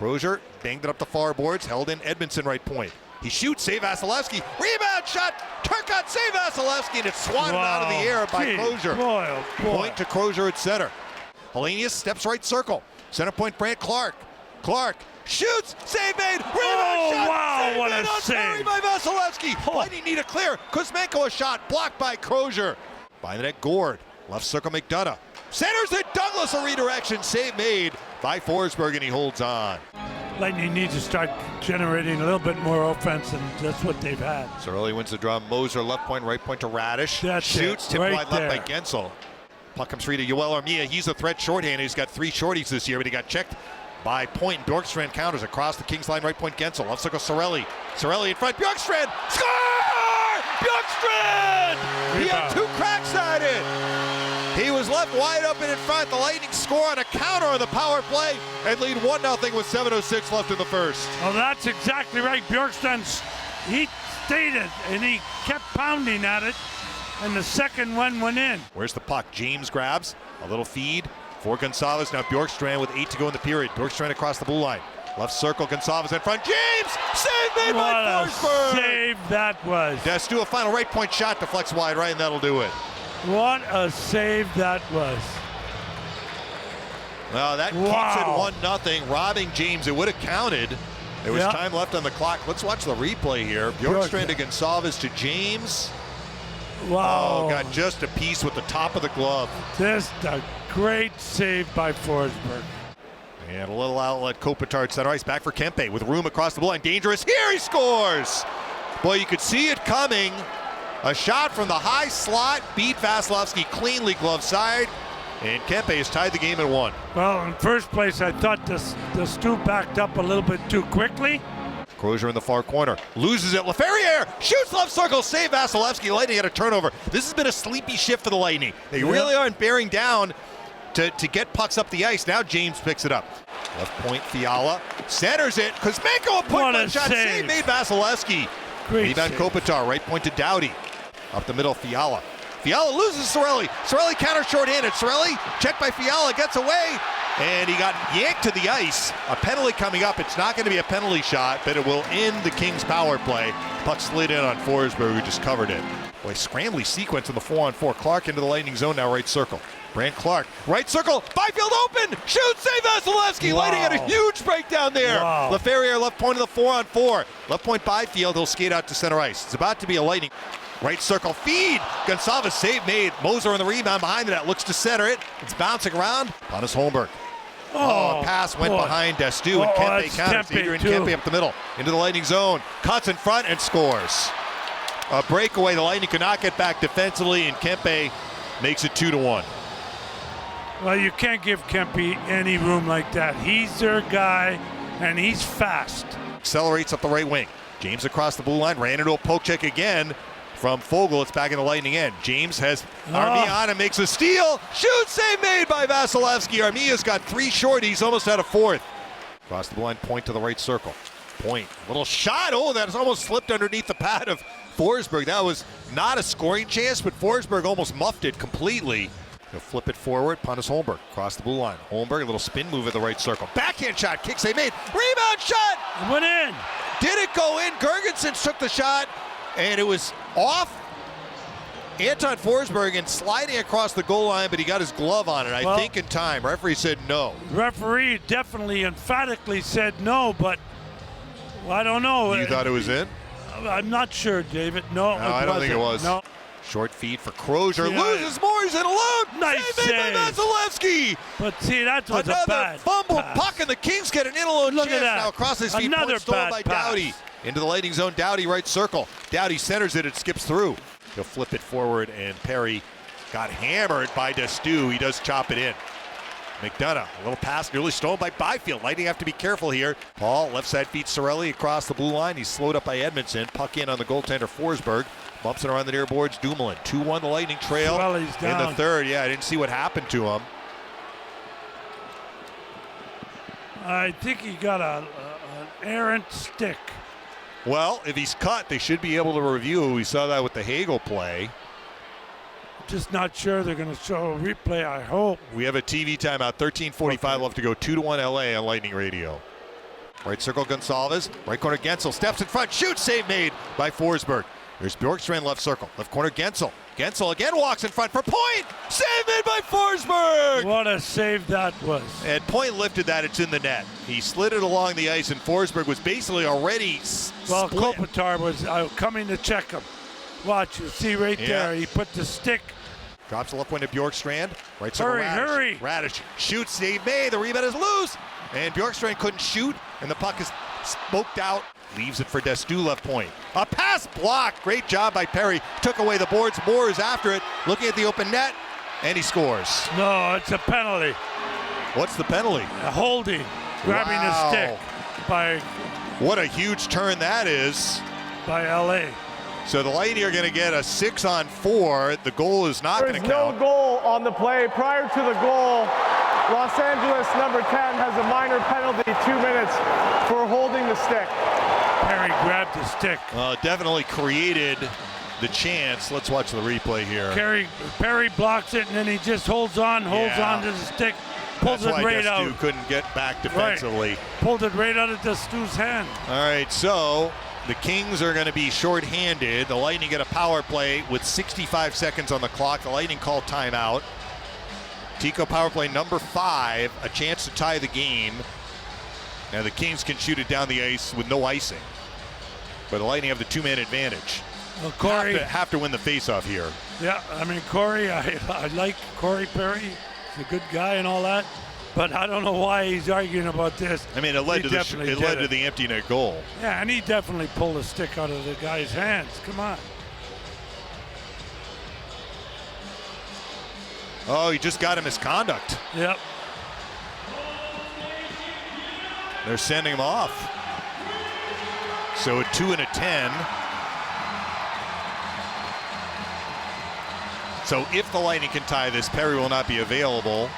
Crozier banged it up the far boards, held in Edmondson right point. He shoots, save Vasilevsky, rebound shot, Turcotte, save Vasilevsky, and it's swatted out of the air by Crozier. Point to Crozier at center. Hellenius steps right circle. Center point, Brandt Clarke. Clarke shoots, save made, rebound shot, wow, what made a on save. Perry by Vasilevsky. Lightning need a clear. Kuzmenko a shot, blocked by Crozier. By the net, Gord. Left circle, McDonough. Centers it, Douglas, a redirection, save made by Forsberg, and he holds on. Lightning needs to start generating a little bit more offense, and that's what they've had. Cirelli wins the draw. Moser left point, right point to Radish. That's shoots, it, tipped right wide there. left by Gensel. Puck comes free to Yoel Armia. He's a threat shorthanded. He's got 3 shorties this year, but he got checked by Point. Bjorkstrand counters across the Kings line, right point Gensel. Left circle, Cirelli. Cirelli in front, Bjorkstrand. Score! Bjorkstrand! He had 2 cracks at it. He was left wide open in front. The Lightning score on a counter on the power play and lead 1-0 with 7:06 left in the first. Well, that's exactly right. Bjorkstrand, he stayed it, and he kept pounding at it, and the second one went in. Where's the puck? James grabs a little feed for Gonçalves. Now Bjorkstrand with 8 to go in the period. Bjorkstrand across the blue line. Left circle, Gonçalves in front. James! Save made by Forsberg! What a save that was. Let's do a final right point shot, deflects wide right, and that'll do it. What a save that was. Well, that keeps it 1-0, robbing James. It would have counted. There was time left on the clock. Let's watch the replay here. Bjorkstrand to Gonçalves to James. Wow. Oh, got just a piece with the top of the glove. Just a great save by Forsberg. And a little outlet, Kopitar center ice, back for Kempe with room across the blue line. Dangerous, here he scores! Boy, you could see it coming. A shot from the high slot, beat Vasilevsky cleanly glove side, and Kempe has tied the game at 1. Well, in first place, I thought the Stu backed up a little bit too quickly. Crozier in the far corner, loses it, Laferriere shoots left circle, save Vasilevsky. Lightning had a turnover. This has been a sleepy shift for the Lightning. They really aren't bearing down to get pucks up the ice. Now James picks it up. Left point, Fiala centers it. Kuzmenko a point shot, save made Vasilevsky. Rebound Kopitar, right point to Doughty. Up the middle, Fiala. Fiala loses Cirelli. Cirelli counter shorthanded. Cirelli checked by Fiala, gets away, and he got yanked to the ice. A penalty coming up. It's not going to be a penalty shot, but it will end the Kings power play. Puck slid in on Forsberg, who just covered it. Boy, scrambly sequence in the 4-on-4. Clarke into the Lightning zone now, right circle. Brandt Clarke, right circle, Byfield open, shoot, save Vasilevsky. Lightning had a huge breakdown there. Laferriere left point of the 4-on-4. Left point Byfield, he'll skate out to center ice. It's about to be a Lightning. Right circle feed, Gonçalves save made. Moser on the rebound behind the net, looks to center it. It's bouncing around. Pontus Holmberg. Pass went behind Destu, and Kempe counters. Adrian Kempe up the middle into the Lightning zone. Cuts in front and scores. A breakaway. The Lightning could not get back defensively, and Kempe makes it 2-1. Well, you can't give Kempe any room like that. He's their guy, and he's fast. Accelerates up the right wing. James across the blue line, ran into a poke check again from Foegele. It's back in the Lightning end. James has Armia on and makes a steal. Shoot, save made by Vasilevsky. Armia's got 3 shorties, almost had a 4th. Across the blue line, point to the right circle. Point, little shot. Oh, that has almost slipped underneath the pad of Forsberg. That was not a scoring chance, but Forsberg almost muffed it completely. He'll flip it forward. Pontus Holmberg across the blue line. Holmberg, a little spin move at the right circle. Backhand shot, kicks they made. Rebound shot! Went in. Did it go in? Girgensons took the shot, and it was off Anton Forsberg and sliding across the goal line, but he got his glove on it, I think in time. Referee said no. Referee definitely emphatically said no, but I don't know. You thought it was in? I'm not sure, David. No, I don't think it was. No. Short feed for Crozier. Loses more. He's in alone. Nice save by Vasilevsky. But see, that was another a bad fumble. pass. Puck, and the Kings get an in-alone chance. At that. Now across his feet. Another stolen by pass. Doughty. Into the Lightning zone. Doughty right circle. Doughty centers it. It skips through. He'll flip it forward, and Perry got hammered by Destu. He does chop it in. McDonough, a little pass nearly stolen by Byfield. Lightning have to be careful here. Paul, left side feet Cirelli across the blue line. He's slowed up by Edmondson. Puck in on the goaltender Forsberg. Bumps it around the near boards. Dumoulin. 2-1 the Lightning trail in the third. Yeah, I didn't see what happened to him. I think he got an errant stick. Well, if he's cut, they should be able to review. We saw that with the Hagel play. Just not sure they're going to show a replay, I hope. We have a TV timeout. 13:45 left to go. 2-1 LA on Lightning Radio. Right circle Gonsalves. Right corner Gensel. Steps in front. Shoots. Save made by Forsberg. There's Bjorkstrand left circle. Left corner Gensel. Gensel again walks in front for point. Save made by Forsberg. What a save that was. And Point lifted that. It's in the net. He slid it along the ice, and Forsberg was basically already Well, split. Kopitar was coming to check him. Watch, you see right there. He put the stick. Drops the left wing to Bjorkstrand. Right circle Hurry. Radish shoots. Save made. The rebound is loose. And Bjorkstrand couldn't shoot, and the puck is smoked out. Leaves it for Destu left point. A pass blocked. Great job by Perry. Took away the boards. Moore is after it. Looking at the open net, and he scores. No, it's a penalty. What's the penalty? A holding. Grabbing Wow. the stick by What a huge turn that is. LA. So the Lightning are going to get a 6-on-4. The goal is not There going is to no count. goal on the play. Prior to the goal, Los Angeles number 10 has a minor penalty, 2 minutes, for holding the stick. Perry grabbed the stick. Definitely created the chance. Let's watch the replay here. Perry blocks it, and then he just holds on Yeah. to the stick, pulls That's it why right Destu out. couldn't get back defensively. Pulled it right out of Destu's hand. All right, so the Kings are going to be shorthanded. The Lightning get a power play with 65 seconds on the clock. The Lightning call timeout. Tico power play number 5, a chance to tie the game. Now the Kings can shoot it down the ice with no icing. But the Lightning have the 2-man advantage. Well, Corey, Have to win the faceoff here. yeah, I mean, Corey, I like Corey Perry. He's a good guy and all that. But I don't know why he's arguing about this. I mean, it led He to definitely it did led to it. the empty net goal. Yeah, and he definitely pulled the stick out of the guy's hands. Come on. Oh, he just got a misconduct. Yep. They're sending him off. So a 2 and a 10. So if the Lightning can tie this, Perry will not be available.